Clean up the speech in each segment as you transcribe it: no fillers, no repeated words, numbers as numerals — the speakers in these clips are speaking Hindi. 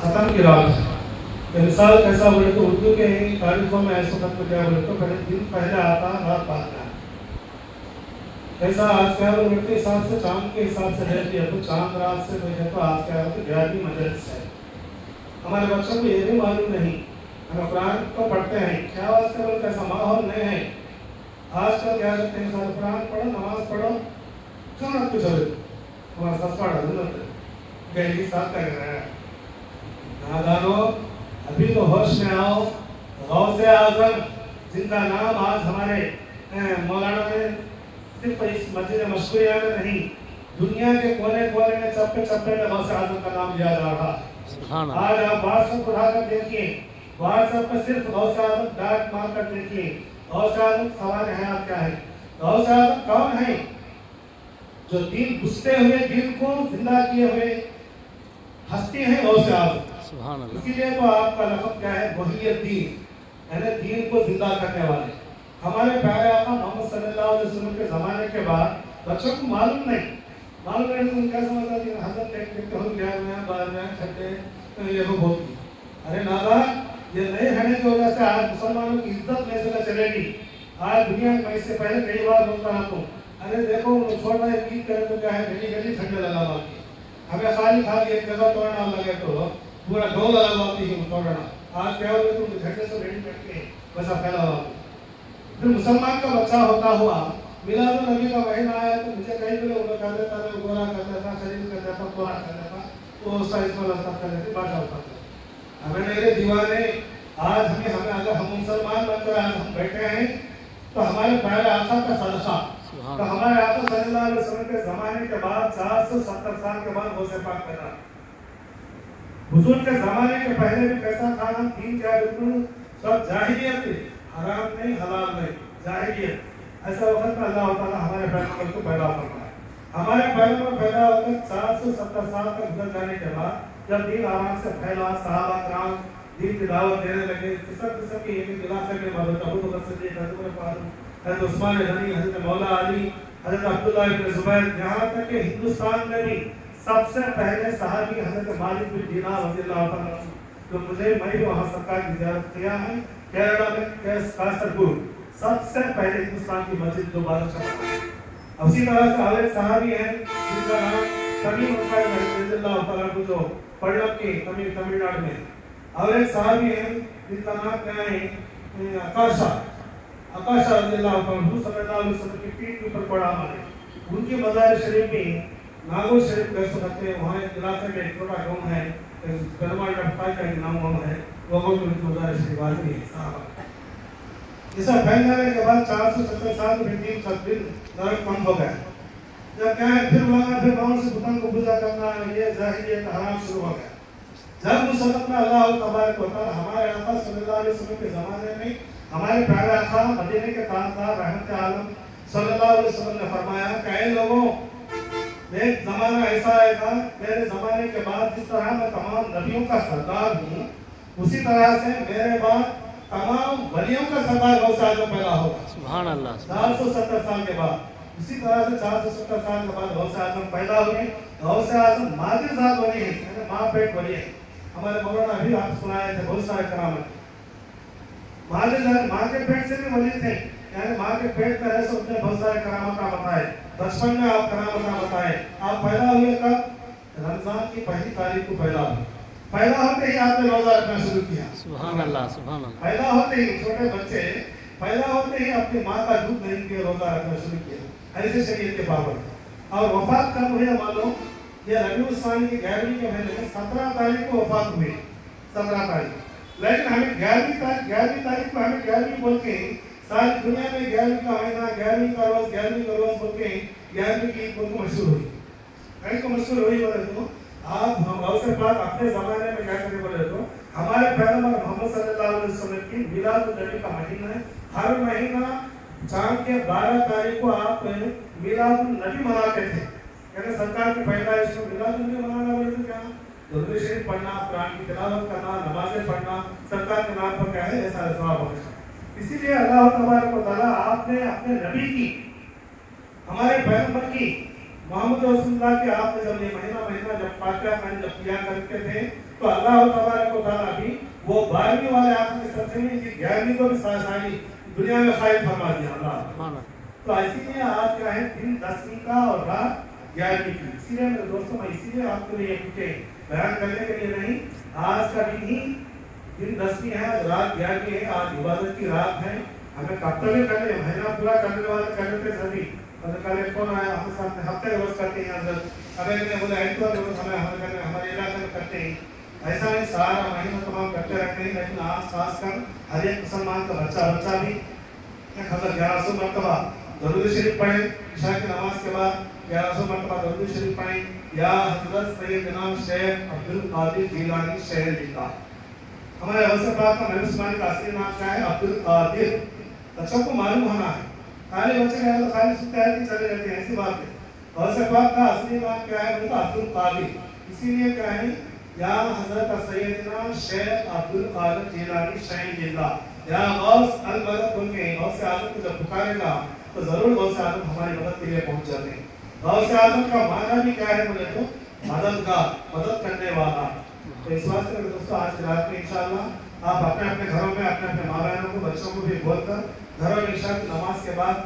ख़त्म की रात है। मिसाल कैसा बोले तो उर्दू के ही तारीखों में ऐसा खत्म क्या बोले तो दिन पहले आता रात बाद में ऐसा। आज क्या बोले के हिसाब से चांद के हिसाब से देख लिया तो चांद रात से देखे तो आज क्या होता 11वीं मजलिस है। हमारे बच्चों को ये भी मालूम नहीं, हम कुरान को पढ़ते हैं क्या आजकल कैसा माहौल नहीं है। आजकल क्या करते हैं सारे कुरान पढ़ो नमाज पढ़ो क्यों ना कुछ हो तुम्हारा सस्ता गहरी साथ कर रहा है। नादानो अभी तो होश में आओ। गौसे आजम जिनका नाम आज हमारे मौलाना ने सिर्फ इस मस्जिद मशहूरिया में नहीं दुनिया के कोने कोने में चप्पे चप्पे में गौसे आजम का नाम लिया जा रहा है। आज आप व्हाट्सएप उठाकर देखिए, व्हाट्सएप पर सिर्फ गौसे आजम डाक मार कर देखिए गौसे आजम सवाल हयात क्या है। गौसे आजम कौन है? जो दिल घुसते हुए दिल को जिंदा किए हुए हस्ती है गौसे आजम। इसीलिए तो आपका लक़ब क्या है? वहीयत दीन, यानी दीन को जिंदा करने वाले। हमारे प्यारे आका मोहम्मद सल्लल्लाहु अलैहि वसल्लम के ज़माने के बाद बच्चों को मालूम नहीं तो क्या समझता थी हज़रत एक हो गया मैं बाहर में छठे तो ये वो बहुत। अरे नादा ये नहीं रहने की वजह से आज मुसलमानों की इज्जत नहीं से चलेगी। आज दुनिया में इससे पहले कई बार बोलता आपको, अरे देखो छोटा है ईद करे तो क्या है गली गली ठंडे लगा बाकी हमें खाली एक जगह तोड़ना लगे तो पूरा गाँव लगा बाती है तोड़ना। आज क्या हो गया तुम झंडे से रेडी करके वैसा फैला हुआ। फिर मुसलमान का बच्चा होता हुआ मिलाद नबी का महीना आया तो मुझे कहीं भी लोग कर देता था, गोरा कर देता, शरीर कर देता, गोरा कर देता, तो उसका इसमें लफ्ज़ कर देती बात होता था। हमें मेरे दीवाने आज हमें अगर हम मुसलमान बनकर आज हम बैठे हैं तो हमारे प्यारे आका का सदका तो हमारे आका सल्लल्लाहु अलैहि वसल्लम के ज़माने के बाद 470 साल के बाद गौसे पाक पैदा। हुजूर के ज़माने के पहले भी कैसा था? तीन चार बिल्कुल सब जाहिलियत थी, हराम नहीं हलाल नहीं जाहिलियत। ऐसा वक्त में अल्लाह ताला हमारे पैगंबर को पैदा फरमाया। हमारे पैगंबर पैदा होकर 470 साल तक गुजर जाने के बाद जब दीन आराम से फैला, सहाबा कराम दीन की दावत देने लगे, किस्म के एक इलाके में हज़रत अबू बकर सिद्दीक़, हज़रत फारूक, हज़रत उस्मान गनी, हज़रत मौला अली, हज़रत अब्दुल्लाह इब्न ज़ुबैर, यहाँ तक कि हिंदुस्तान में भी सबसे पहले सहाबी हज़रत मालिक बिन दीनार रज़ियल्लाहु ताला तो मुझे मैं भी वहाँ सरकार की ज़ियारत किया है केरला में कासरगोड सबसे पहले हिंदुस्तान की मस्जिद दोबारा चला। उसी तरह से और एक सहाबी हैं जिनका नाम तमीम रज़ियल्लाहु ताला को जो पल्लव के तमिलनाडु में, और एक सहाबी हैं जिनका नाम क्या है आकाशा रज़ियल्लाहु ताला सल्लल्लाहु अलैहि वसल्लम की पीठ के ऊपर पड़ा मारे। उनकी मज़ार शरीफ में नागो शरीफ कह सकते हैं, वहाँ एक इलाके में एक छोटा गाँव है पेरुमाल डफ्तार का नाम वहाँ है, वो मज़ार शरीफ आदमी है साहब। ऐसा फैल जाने के बाद 470 साल में दिन नरक कम हो गया। जब क्या है फिर गाँव से दुकान को पूजा करना ये जाहिलियत हराम शुरू हो गया। जब मुसलमान में अल्लाह तबारक व तआला हमारे आका सल्लल्लाहु अलैहि वसल्लम के ज़माने में हमारे प्यारे आका मदीने के ताजदार रहमत आलम सल्लल्लाहु अलैहि वसल्लम ने फरमाया कि ऐ लोगों एक ज़माना ऐसा आएगा मेरे ज़माने के बाद जिस तरह मैं तमाम नबियों का सरदार हूँ उसी तरह से मेरे बाद तमाम वलियों का सरदार गौसे आज़म पैदा होगा। सुभान अल्लाह। 470 साल के बाद इसी तरह से 470 साल के बाद गौसे आज़म पैदा हुए। गौसे आज़म मादी ज़ात वली है, यानी माँ पेट वली है। हमारे मौलाना अभी आप सुनाए थे बहुत सारे करामत मादी ज़ात माँ के पेट से भी वली थे, यानी माँ के पेट में ऐसे उसने बहुत सारे करामत बताए। बचपन में आप करामत बताए। आप पैदा हुए कब? रमजान की पहली तारीख को पैदा हुए। पैदा होते ही आपने रोजा रखना शुरू किया। सुभान अल्लाह सुभान अल्लाह। पैदा होते ही छोटे बच्चे पैदा होते ही अपनी माँ का दूध नहीं पिए रोजा रखना शुरू किया, ऐसे शरीयत के पाबंद। और वफात कब हुई मालूम? ये रबीउल सानी की 11वीं के महीने में 17 तारीख को वफात हुई, 17 तारीख। लेकिन हमें 11वीं तारीख को हमें 11वीं बोल के सारी दुनिया में 11वीं का महीना 11वीं का रोज बोल के 11वीं की ईद मशहूर हुई। कहीं को मशहूर हुई बोले तो आप हम अवसर बात अपने ज़माने में क्या करके बोले तो हमारे पैगंबर मोहम्मद सल्लल्लाहु अलैहि वसल्लम की मिलाद नबी का महीना है। हर महीना चांद के 12 तारीख को आप मिलाद नबी मनाते थे, यानी सरकार की पैदाइश को मिलाद नबी मनाना बोले तो क्या दुरूद शरीफ पढ़ना, कुरान की तिलावत करना, नमाज़ें पढ़ना, सरकार के नाम पर क्या है ऐसा सवाब होगा। इसीलिए अल्लाह तबारक व तआला आपने अपने नबी की हमारे पैगंबर की मोहम्मद रसूलुल्लाह के आपने जब ये महीना महीना जब फातिहा खान जब किया करते थे तो अल्लाह तबारक व तआला भी वो 12वीं वाले आपके सिलसिले की 11वीं को भी सारी दुनिया में खाइल फरमा दिया अल्लाह। तो इसीलिए आज क्या है दिन 10वीं का और रात 11वीं की। इसीलिए मेरे दोस्तों मैं इसीलिए आपके लिए बयान करने के लिए नहीं, आज का दिन ही दिन 10वीं है, रात 11वीं है, आज इबादत की रात है। हमें कर्तव्य करने महीना पूरा करने वाले करने थे सभी। मतलब कल एक फोन आया हमारे सामने हफ्ते रोज करते हैं अंदर, अगर मैं बोला एतवार रोज हमारे इलाके में करते हैं, ऐसा नहीं सारा महीना तमाम करते रहते हैं। लेकिन आज खासकर हर एक मुसलमान का बच्चा भी 1100 मरतबा दरूद शरीफ पढ़े, इशा की नमाज के बाद 1100 मरतबा दरूद शरीफ पढ़े, या हजरत सैयदना शेख अब्दुल कादिर जिलानी शहर लिखा। हमारे अवसर पाक का महबूब का असली नाम क्या है? अब्दुल कादिर। बच्चों को मालूम होना है, खाली बच्चे क्या तो खाली सुनते हैं कि चले जाते हैं, ऐसी बात है। अवसर पाक का असली नाम क्या है? बोलता अब्दुल कादिर। इसीलिए क्या है, या हजरत सैयदना शेख अब्दुल कादिर जिलानी शहर लिखा, या गौस अल मदद बोल के गौस आजम को जब पुकारेगा तो जरूर गौस आजम हमारी मदद के लिए पहुंच जाते हैं। गौस आजम का माना भी क्या है बोले तो मददगार, मदद करने वाला। तो इस बात से दोस्तों आज की रात में इंशाअल्लाह आप अपने अपने घरों में अपने अपने माँ बहनों को बच्चों को भी बोलकर घरों में ईशा की नमाज के बाद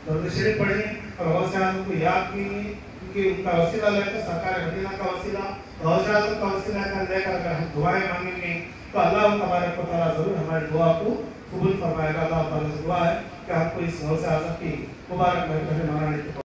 दरूद शरीफ पढ़िए और गौस आजम को याद कीजिए, क्योंकि उनका वसीला लेकर सरकार मदीना का वसीला गौस आजम का वसीला लेकर अगर हम दुआएं मांगेंगे तो अल्लाह तबारक व तआला जरूर हमारी दुआ को कबूल फरमाएगा। अल्लाह ताला से दुआ है कि हमको इस गौस आजम की मुबारक महफिल में मनाने की